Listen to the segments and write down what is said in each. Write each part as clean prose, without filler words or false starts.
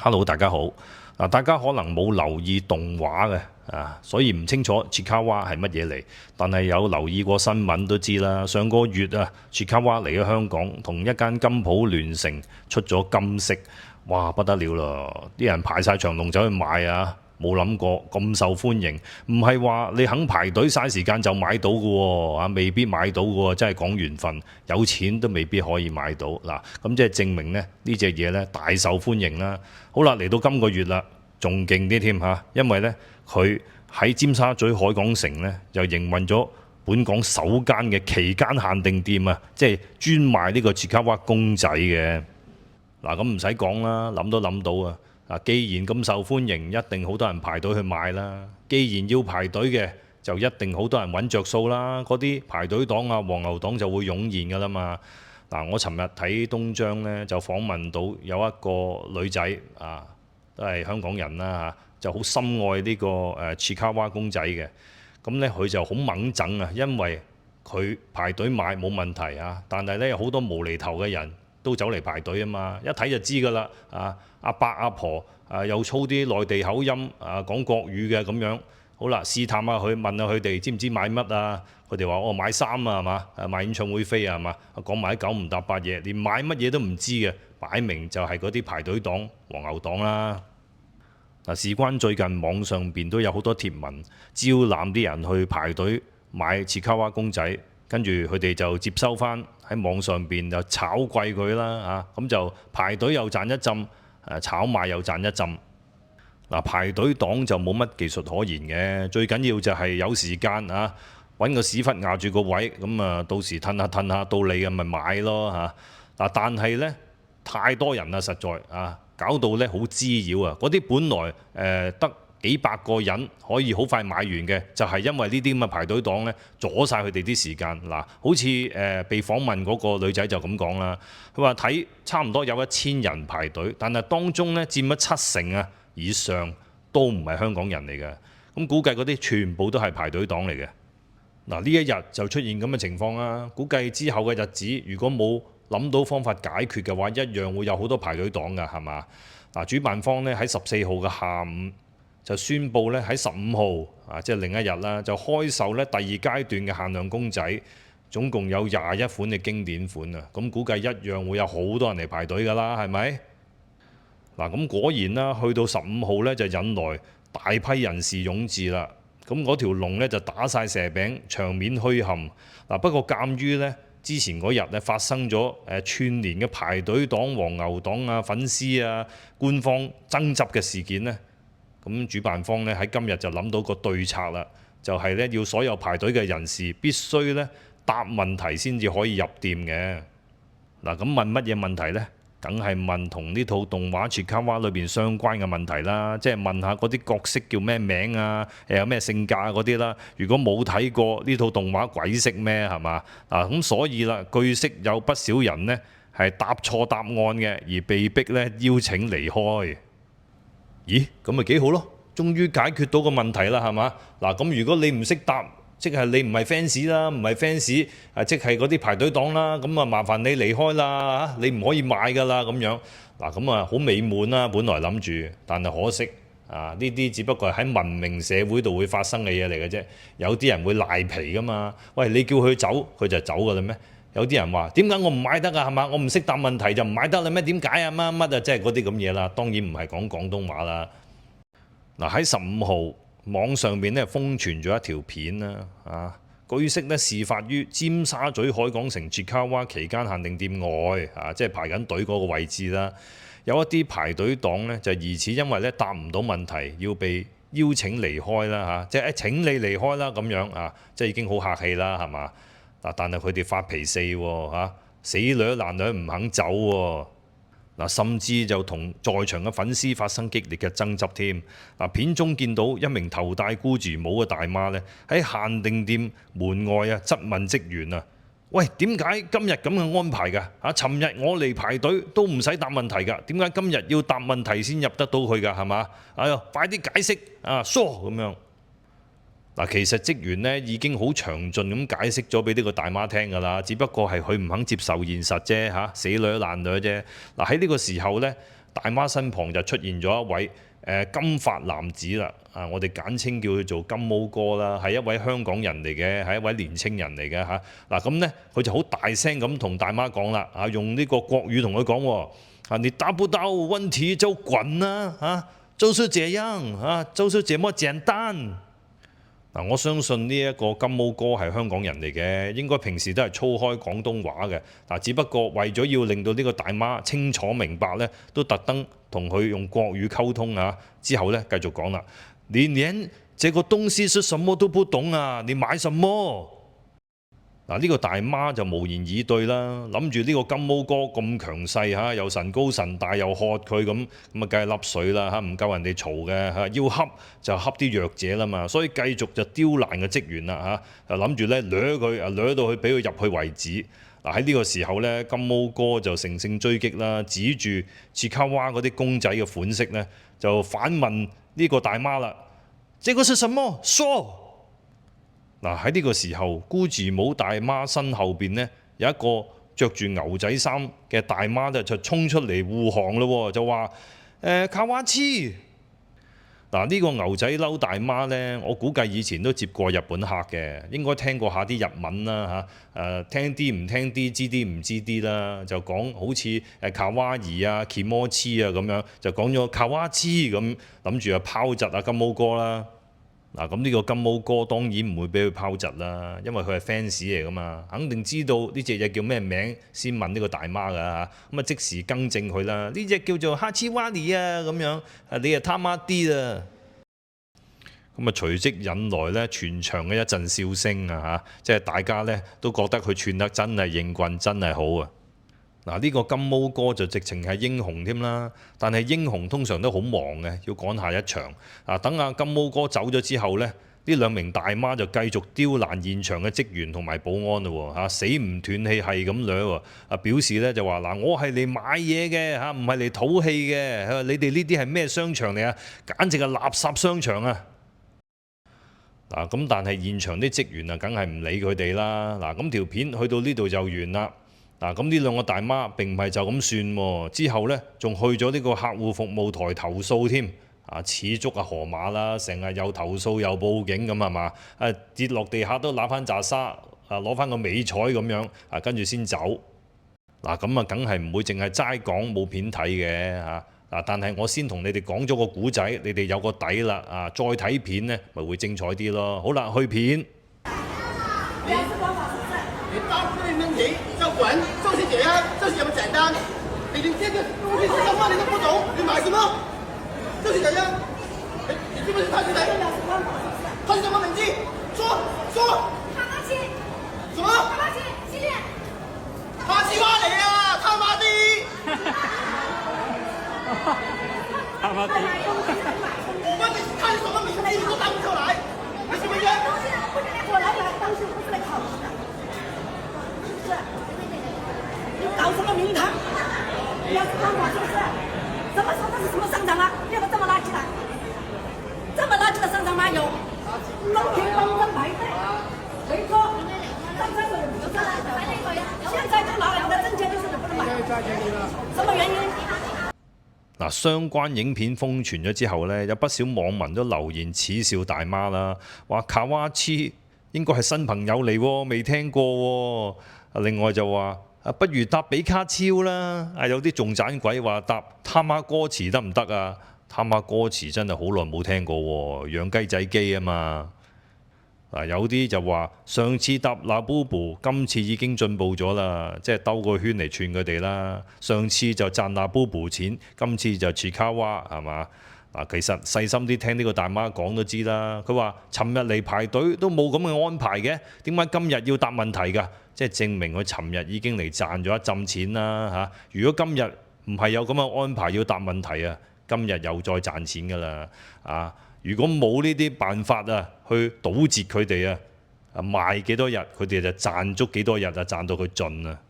Hello，大家好。大家可能冇留意動畫嘅所以唔清楚切卡哇係乜嘢嚟。但係有留意過新聞都知啦。上個月切卡哇嚟咗香港，同一間金鋪聯成出咗金色，哇不得了啦！啲人排晒長龍走去買啊！冇諗過咁受歡迎，唔係話你肯排隊嘥時間就買到嘅喎，未必買到嘅喎，真係講緣分，有錢都未必可以買到嗱。咁即係證明呢隻嘢呢大受歡迎啦。好啦，嚟到今個月啦，仲勁啲添嚇，因為呢，佢喺尖沙咀海港城呢，又營運咗本港首間嘅期間限定店啊，即係專賣呢個切卡哇公仔嘅嗱。咁唔使講啦，諗都諗到啊！既然咁受歡迎，一定好多人排隊去買啦。既然要排隊嘅，就一定好多人揾着數啦。嗰啲排隊黨啊、黃牛黨就會湧現㗎啦嘛。我尋日睇東張呢，就訪問到有一個女仔都係香港人啦就好深愛呢個切卡哇公仔嘅。咁呢，佢就好猛整啊，因為佢排隊買冇問題但係呢，有好多無厘頭嘅人都走嚟排隊啊嘛，一睇就知㗎啦阿伯阿婆又操啲內地口音講國語嘅咁樣，好啦，試探下佢，問下佢哋知唔知買乜啊？佢哋話我買衫啊係嘛，買演唱會飛啊係嘛，講埋啲九唔搭八嘢，連買乜嘢都唔知嘅，擺明就係嗰啲排隊黨、黃牛黨啦。事關最近網上邊都有好多貼文招攬啲人去排隊買切卡哇公仔，跟住佢哋就接收翻喺網上邊就炒貴佢啦咁就排隊又賺一陣。炒賣又賺一陣排隊黨就冇乜技術可言嘅，最緊要就係有時間揾個屎忽壓住個位，咁到時褪下褪下到你咪買咯但係呢，太多人啦，實在搞到呢好滋擾啊！嗰啲本來得幾百個人可以好快買完嘅，就係因為呢啲咁嘅排隊黨呢，阻晒佢哋啲時間好似被訪問嗰個女仔就咁講啦，佢話睇差唔多有1000人排隊，但係當中呢佔咗70%以上都唔係香港人嚟嘅，咁估計嗰啲全部都係排隊黨嚟嘅。呢一日就出現咁嘅情況啦，估計之後嘅日子如果冇諗到方法解決嘅話，一樣會有好多排隊黨㗎，係嘛？主辦方呢喺14號嘅下午就宣布咧喺15號即係另一日啦，就開售咧第2階段嘅限量公仔，總共有21款嘅經典款啊！咁估計一樣會有好多人嚟排隊㗎啦，係咪？咁果然啦，去到15號咧就引來大批人士湧至啦。咁嗰條龍咧就打晒蛇餅，場面墟冚。不過鑑於咧之前嗰日咧發生咗串連嘅排隊黨、黃牛黨粉絲官方爭執嘅事件呢。咁主辦方咧喺今日就諗到個對策啦，就係咧要所有排隊嘅人士必須咧答問題先至可以入店嘅。咁問乜嘢問題呢？梗係問同呢套動畫切卡哇裏邊相關嘅問題啦，即係問下嗰啲角色叫咩名有咩性格嗰啲啦。如果冇睇過呢套動畫，鬼識咩係嘛？咁所以啦，據悉有不少人呢係答錯答案嘅，而被逼咧邀請離開。咦，咁咪幾好咯？終於解決到個問題啦，係嘛？咁如果你唔識答，即係你唔係 fans 啦，唔係 fans 即係嗰啲排隊黨啦，咁麻煩你離開啦，你唔可以買㗎啦咁樣。咁好美滿啦，本來諗住，但係可惜呢啲只不過係喺文明社會度會發生嘅嘢嚟嘅啫。有啲人會賴皮㗎嘛，喂，你叫佢走，佢就走㗎啦咩？有啲人話點解我唔買得啊？係嘛？我唔識答問題就唔買得啦咩？點解乜乜即係嗰啲咁嘢啦。當然唔係講廣東話啦。喺15號網上面咧瘋傳咗一條片啦據悉咧事發於尖沙咀海港城切卡哇期間限定店外即係排緊隊嗰個位置啦。有一啲排隊黨呢，就疑似因為咧答唔到問題要被邀請離開啦即係請你離開啦咁樣即係已經好客氣啦係嘛？但係佢哋發脾氣死女爛女唔肯走甚至就同在場嘅粉絲發生激烈嘅爭執添。片中見到一名頭戴菇住帽嘅大媽呢，喺限定店門外質問職員喂，點解今日咁嘅安排㗎？尋日我嚟排隊都唔使答問題㗎，點解今日要答問題先入得到去㗎？係嘛？快啲解釋疏咁樣。其實職員呢已經好詳盡咁解釋咗俾呢個大媽聽㗎啦，只不過係佢唔肯接受現實啫死女爛女啫。喺呢個時候呢，大媽身旁就出現咗一位金髮男子啦，我哋簡稱叫佢做金毛哥啦，係一位香港人嚟嘅，係一位年青人嚟嘅嚇。嗱咁呢，佢就好大聲咁同大媽講啦，用呢個國語同佢講喎，你達不到問題就滾啦，就是這樣，就是這麼簡單。我相信呢一個金毛哥係香港人嚟嘅，應該平時都係操開廣東話嘅。只不過為咗要令到呢個大媽清楚明白呢，都特登同佢用國語溝通啊。之後呢，繼續講啦，你連這個東西是什麼都不懂啊，你買什麼？呢個大媽就無言以對啦，諗住呢個金毛哥咁強勢嚇，又神高神大又喝佢咁，咁啊梗係笠水啦嚇，唔夠人哋嘈嘅嚇，要恰就恰啲弱者啦嘛，所以繼續就刁難個職員啦嚇，就諗住咧掠佢，掠到去俾佢入去為止。喺呢個時候咧，金毛哥就乘勝追擊啦，指住切卡哇嗰啲公仔嘅款式咧，就反問呢個大媽啦：這個是什麼？說！喺呢個時候，姑字帽大媽身後邊呢，有一個着住牛仔衫嘅大媽咧，就衝出嚟護航咯，就話卡哇黐。呢個牛仔褸大媽呢，我估計以前都接過日本客嘅，應該聽過下啲日文啦嚇，聽啲唔聽啲，知啲唔知啲啦，就講好似卡哇伊啊、奇摩黐啊咁樣，就講咗卡哇黐咁，諗住拋窒金毛哥啦。咁呢個金毛哥當然唔會俾佢拋窒啦，因為佢係 fans 嚟噶嘛，肯定知道呢隻嘢叫咩名先問呢個大媽噶嚇，咁啊即時更正佢啦，呢隻叫做哈茨瓦尼啊咁樣，你係他媽啲啊！咁啊隨即引來咧全場嘅一陣笑聲啊嚇，即係大家咧都覺得佢串得真係應棍，真係好啊！呢個金毛哥就直情係英雄添啦，但係英雄通常都好忙嘅，要趕下一場。等阿金毛哥走咗之後呢，呢兩名大媽就繼續刁難現場嘅職員同埋保安咯喎，死唔斷氣係咁掠喎，表示呢就話我係嚟買嘢嘅嚇，唔係嚟討氣嘅。你哋呢啲係咩商場嚟啊？簡直係垃圾商場啊！咁但係現場啲職員梗係唔理佢哋啦。咁條片去到呢度就完啦。咁呢兩個大媽並唔係就咁算喎，之後呢，仲去咗呢個客戶服務台投訴添，似足河馬啦，成日又投訴又報警咁係嘛？跌落地下都揦翻紮沙，攞翻個美彩咁樣，跟住先走。咁梗係唔會淨係齋講冇片睇嘅嚇。但係我先同你哋講咗個古仔，你哋有個底啦，再睇片呢咪會精彩啲咯。好啦，去片。滾，就是這樣，就是這麼簡單。你連這個東西是什麼你都不懂，你買什麼？就是這樣。你知不知他是誰？他是什麼名字？說。哈馬奇。什麼？哈馬奇，系列。哈奇瓜嚟啊！他媽的！他媽的！我問你，他是什麼名字？你都答不出來。你是不是？我來買東西不是來考試的。搞什麼名堂？你要幫我是不是？怎麼說這是什麼商場啊？這個這麼垃圾的，這麼垃圾的商場哪有？東平幫真排隊，沒錯。現在就拿兩個證件就是不能買，什麼原因？相關影片瘋傳咗之後呢，有不少網民都留言恥笑大媽啦，話卡哇黐應該係新朋友嚟喎，未聽過喎。另外就話不如搭比卡超啦，有啲仲盞鬼話搭他媽歌詞得唔得啊？他媽歌詞真係好耐冇聽過喎，養雞仔機啊嘛。有啲就話上次搭那 Bubu， 今次已經進步咗啦，即係兜個圈嚟串佢哋啦。上次就賺那 Bubu 錢，今次就切卡哇係嘛？其實細心啲聽呢個大媽講都知啦。佢話尋日嚟排隊都冇咁嘅安排嘅，點解今日要答問題㗎？即係證明佢尋日已經嚟賺咗一陣錢啦嚇。如果今日唔係有咁嘅安排要答問題啊，今日又再賺錢㗎啦啊！如果冇呢啲辦法去堵截佢哋賣幾多日，佢哋就賺足幾多日賺到佢盡啊！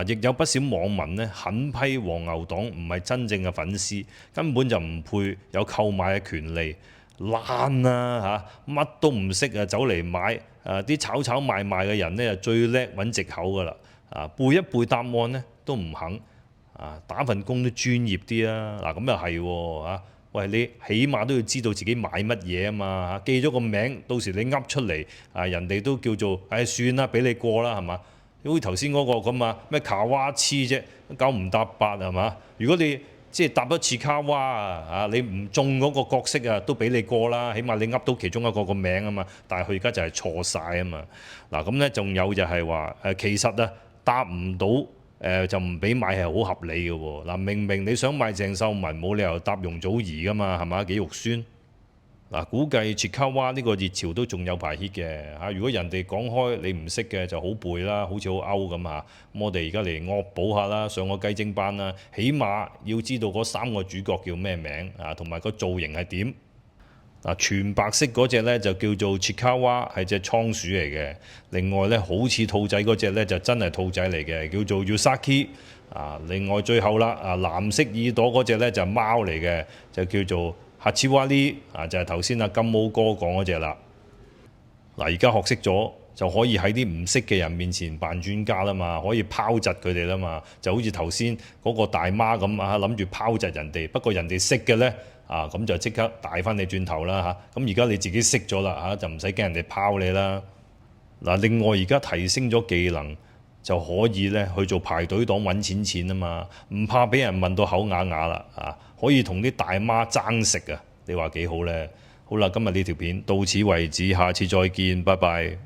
亦有不少網民呢，狠批黃牛黨唔係真正嘅粉絲，根本就唔配有購買嘅權利，爛啊嚇，乜都唔識走嚟買啲炒賣嘅人呢，最叻揾藉口㗎啦，背一背答案呢都唔肯打份工都專業啲啊！嗱，咁又係喎。喂，你起碼都要知道自己買乜嘢啊嘛嚇，記咗個名，到時你噏出嚟人哋都叫做算啦，俾你過啦係嘛？好似頭先嗰個咁啊，咩卡哇黐啫，九唔搭八係嘛？如果你即係搭得似卡哇你唔中嗰個角色都俾你過啦，起碼你噏到其中一個個名啊嘛。但係佢而家就係錯晒啊嘛。嗱，咁呢仲有就係話其實答唔到。就唔俾買係好合理嘅喎。嗱，明明你想買鄭秀文，冇理由答容祖兒噶嘛，係嘛？幾肉酸。嗱，估計切卡哇呢個熱潮都仲有排 hit 嘅嚇。如果人哋講開你唔識嘅就好背啦，好似好 out 咁嚇。咁我哋而家嚟惡補下啦，上個雞精班啦，起碼要知道嗰3個主角叫咩名同埋個造型係點。全白色嗰隻呢就叫做切卡哇，係隻倉鼠嚟嘅。另外呢，好似兔仔嗰隻呢就真係兔仔嚟嘅，叫做 Yusaki。另外最後啦，藍色耳朵嗰隻呢就係貓嚟嘅，就叫做哈切瓦利。就係頭先金毛哥講嗰隻啦。而家學識咗就可以喺啲唔識嘅人面前扮專家啦嘛，可以拋窒佢哋啦嘛，就好似頭先嗰個大媽咁諗住拋窒人哋，不過人哋識嘅呢。咁就即刻帶翻你轉頭啦嚇！咁而家你自己識咗啦就唔使驚人哋拋你啦。另外而家提升咗技能，就可以呢去做排隊黨揾錢啊嘛，唔怕俾人問到口啞啞啦可以同啲大媽爭食啊！你話幾好呢？好啦，今日呢條片到此為止，下次再見，拜拜。